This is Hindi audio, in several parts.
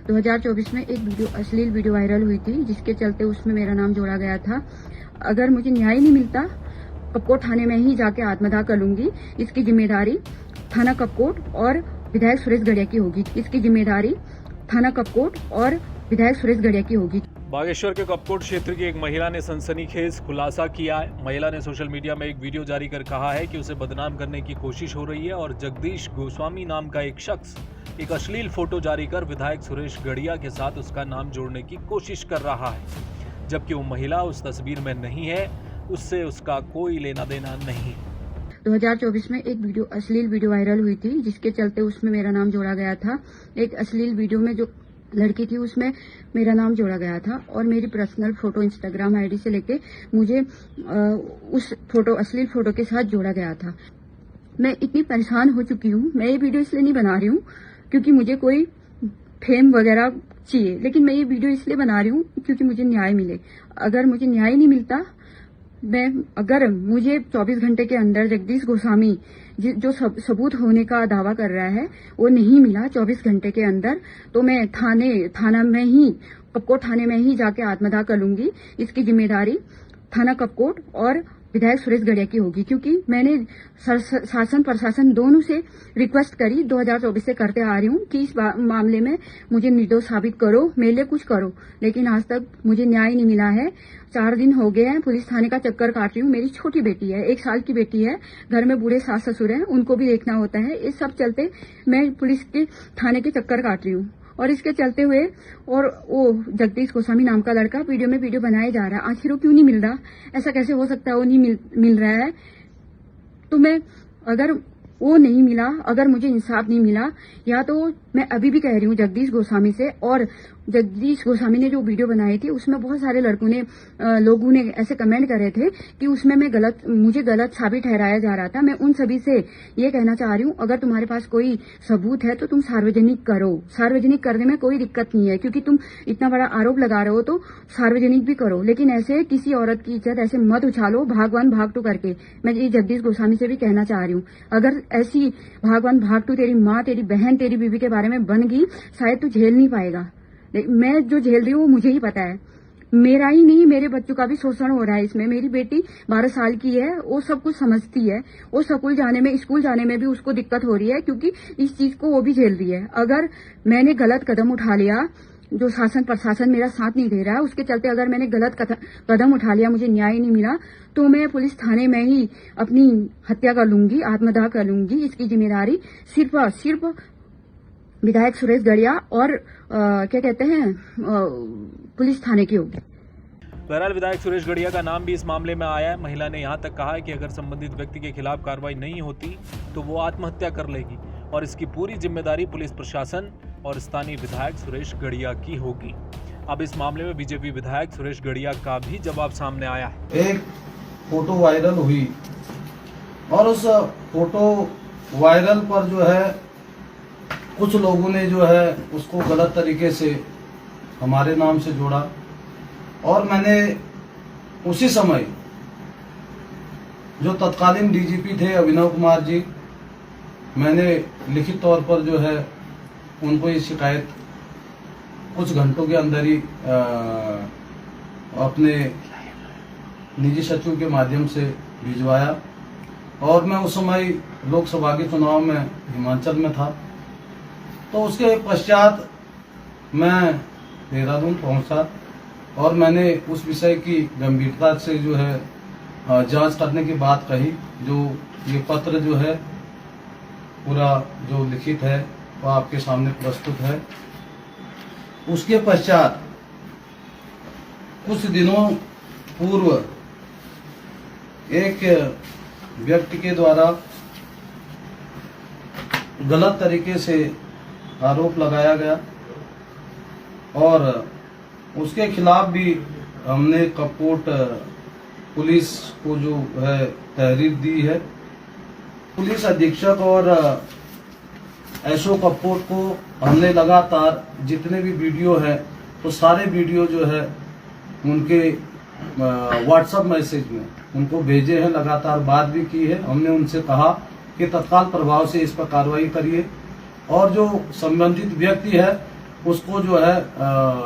2024 में एक अश्लील वीडियो वायरल हुई थी, जिसके चलते उसमें मेरा नाम जोड़ा गया था। अगर मुझे न्याय नहीं मिलता, कपकोट थाने में ही जाके आत्मदाह कर लूंगी। इसकी जिम्मेदारी थाना कपकोट और विधायक सुरेश गड़िया की होगी। इसकी जिम्मेदारी थाना कपकोट और विधायक सुरेश गड़िया की होगी। बागेश्वर के कपकोट क्षेत्र की एक महिला ने सनसनीखेज खुलासा किया है। महिला ने सोशल मीडिया में एक वीडियो जारी कर कहा है कि उसे बदनाम करने की कोशिश हो रही है और जगदीश गोस्वामी नाम का एक शख्स एक अश्लील फोटो जारी कर विधायक सुरेश गड़िया के साथ उसका नाम जोड़ने की कोशिश कर रहा है, जबकि वो महिला उस तस्वीर में नहीं है, उससे उसका कोई लेना देना नहीं। 2024 में एक अश्लील वीडियो वायरल हुई थी, जिसके चलते उसमें मेरा नाम जोड़ा गया था। एक अश्लील वीडियो में जो लड़की थी उसमें मेरा नाम जोड़ा गया था और मेरी पर्सनल फोटो इंस्टाग्राम आईडी से लेके मुझे उस अश्लील फोटो के साथ जोड़ा गया था। मैं इतनी परेशान हो चुकी हूँ। मैं ये वीडियो इसलिए नहीं बना रही हूँ क्योंकि मुझे कोई फेम वगैरह चाहिए, लेकिन मैं ये वीडियो इसलिए बना रही हूँ क्योंकि मुझे न्याय मिले। अगर मुझे न्याय नहीं मिलता, अगर मुझे 24 घंटे के अंदर जगदीश गोस्वामी जो सबूत होने का दावा कर रहा है वो नहीं मिला 24 घंटे के अंदर, तो मैं थाना में ही कपकोट थाने में ही जाके आत्मदाह कर लूंगी। इसकी जिम्मेदारी थाना कपकोट और विधायक सुरेश गड़िया की होगी, क्योंकि मैंने शासन प्रशासन दोनों से रिक्वेस्ट करी 2024 से करते आ रही हूँ कि इस मामले में मुझे निर्दोष साबित करो, मेरे लिए कुछ करो, लेकिन आज तक मुझे न्याय नहीं मिला है। 4 दिन हो गए हैं पुलिस थाने का चक्कर काट रही हूँ। मेरी छोटी बेटी है, 1 साल की बेटी है, घर में बूढ़े सास ससुर हैं, उनको भी देखना होता है। इस सब चलते मैं पुलिस के थाने के चक्कर काट रही हूँ और इसके चलते हुए और वो जगदीश गोस्वामी नाम का लड़का वीडियो बनाया जा रहा है। आखिर वो क्यों नहीं मिल रहा? ऐसा कैसे हो सकता है वो नहीं मिल रहा है? तो मैं अगर वो नहीं मिला, अगर मुझे इंसाफ नहीं मिला, या तो मैं अभी भी कह रही हूँ जगदीश गोस्वामी से, और जगदीश गोस्वामी ने जो वीडियो बनाई थी उसमें बहुत सारे लोगों ने ऐसे कमेंट करे थे कि उसमें मुझे गलत साबित ठहराया जा रहा था। मैं उन सभी से ये कहना चाह रही हूँ, अगर तुम्हारे पास कोई सबूत है तो तुम सार्वजनिक करो। सार्वजनिक करने में कोई दिक्कत नहीं है, क्योंकि तुम इतना बड़ा आरोप लगा रहे हो तो सार्वजनिक भी करो, लेकिन ऐसे किसी औरत की इज्जत ऐसे मत उछालो भाग 1 भाग 2 करके। मैं ये जगदीश गोस्वामी से भी कहना चाह रही हूँ, अगर ऐसी भाग 1 भाग 2 तेरी माँ, तेरी बहन, तेरी बीवी के बारे में बन गई, शायद तू झेल नहीं पाएगा। मैं जो झेल रही हूँ मुझे ही पता है। मेरा ही नहीं, मेरे बच्चों का भी शोषण हो रहा है इसमें। मेरी बेटी 12 साल की है, वो सब कुछ समझती है। वो स्कूल जाने में भी उसको दिक्कत हो रही है, क्योंकि इस चीज को वो भी झेल रही है। अगर मैंने गलत कदम उठा लिया, जो शासन प्रशासन मेरा साथ नहीं दे रहा है, उसके चलते अगर मैंने गलत कदम उठा लिया, मुझे न्याय नहीं मिला, तो मैं पुलिस थाने में ही अपनी हत्या कर लूंगी, आत्मदाह कर लूंगी। इसकी जिम्मेदारी सिर्फ विधायक सुरेश गड़िया और पुलिस थाने की होगी। बहरहाल विधायक सुरेश गड़िया का नाम भी इस मामले में आया है। महिला ने यहाँ तक कहा है कि अगर संबंधित व्यक्ति के खिलाफ कार्रवाई नहीं होती तो वो आत्महत्या कर लेगी और इसकी पूरी जिम्मेदारी पुलिस प्रशासन और स्थानीय विधायक सुरेश गड़िया की होगी। अब इस मामले में बीजेपी विधायक सुरेश गड़िया का भी जवाब सामने आया है। एक फोटो वायरल हुई और उस फोटो वायरल पर जो है कुछ लोगों ने जो है उसको गलत तरीके से हमारे नाम से जोड़ा, और मैंने उसी समय जो तत्कालीन डीजीपी थे अभिनव कुमार जी, मैंने लिखित तौर पर जो है उनको ये शिकायत कुछ घंटों के अंदर ही अपने निजी सचिव के माध्यम से भिजवाया। और मैं उस समय लोकसभा के चुनाव में हिमाचल में था, तो उसके पश्चात मैं देहरादून पहुंचा और मैंने उस विषय की गंभीरता से जो है जांच करने की बात कही। जो ये पत्र जो है पूरा जो लिखित है वो आपके सामने प्रस्तुत है। उसके पश्चात कुछ दिनों पूर्व एक व्यक्ति के द्वारा गलत तरीके से आरोप लगाया गया और उसके खिलाफ भी हमने कपकोट पुलिस को जो है तहरीर दी है। पुलिस अधीक्षक और एसओ कपकोट को हमने लगातार जितने भी वीडियो है तो सारे वीडियो जो है उनके व्हाट्सएप मैसेज में उनको भेजे हैं, लगातार बात भी की है। हमने उनसे कहा कि तत्काल प्रभाव से इस पर कार्रवाई करिए और जो संबंधित व्यक्ति है उसको जो है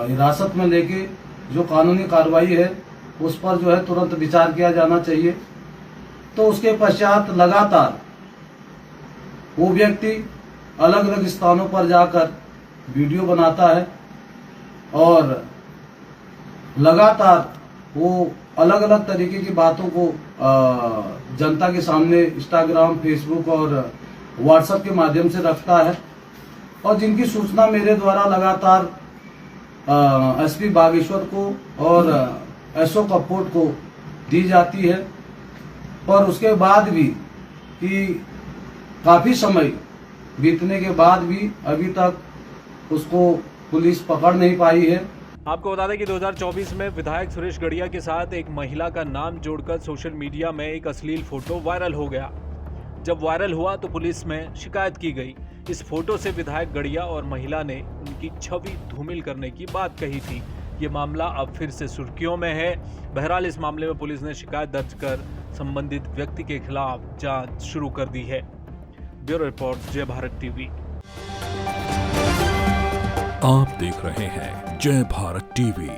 हिरासत में लेके जो कानूनी कार्रवाई है उस पर जो है तुरंत विचार किया जाना चाहिए। तो उसके पश्चात लगातार वो व्यक्ति अलग अलग स्थानों पर जाकर वीडियो बनाता है और लगातार वो अलग अलग तरीके की बातों को जनता के सामने इंस्टाग्राम, फेसबुक और व्हाट्सएप के माध्यम से रखता है और जिनकी सूचना मेरे द्वारा लगातार एसपी बागेश्वर को और एसओ कपकोट को दी जाती है। और उसके बाद भी कि काफी समय बीतने के बाद भी अभी तक उसको पुलिस पकड़ नहीं पाई है। आपको बता दें कि 2024 में विधायक सुरेश गड़िया के साथ एक महिला का नाम जोड़कर सोशल मीडिया में एक अश्लील फोटो वायरल हो गया। जब वायरल हुआ तो पुलिस में शिकायत की गई। इस फोटो से विधायक गड़िया और महिला ने उनकी छवि धूमिल करने की बात कही थी। ये मामला अब फिर से सुर्खियों में है। बहरहाल इस मामले में पुलिस ने शिकायत दर्ज कर संबंधित व्यक्ति के खिलाफ जांच शुरू कर दी है। ब्यूरो रिपोर्ट, जय भारत टीवी। आप देख रहे हैं जय भारत टीवी।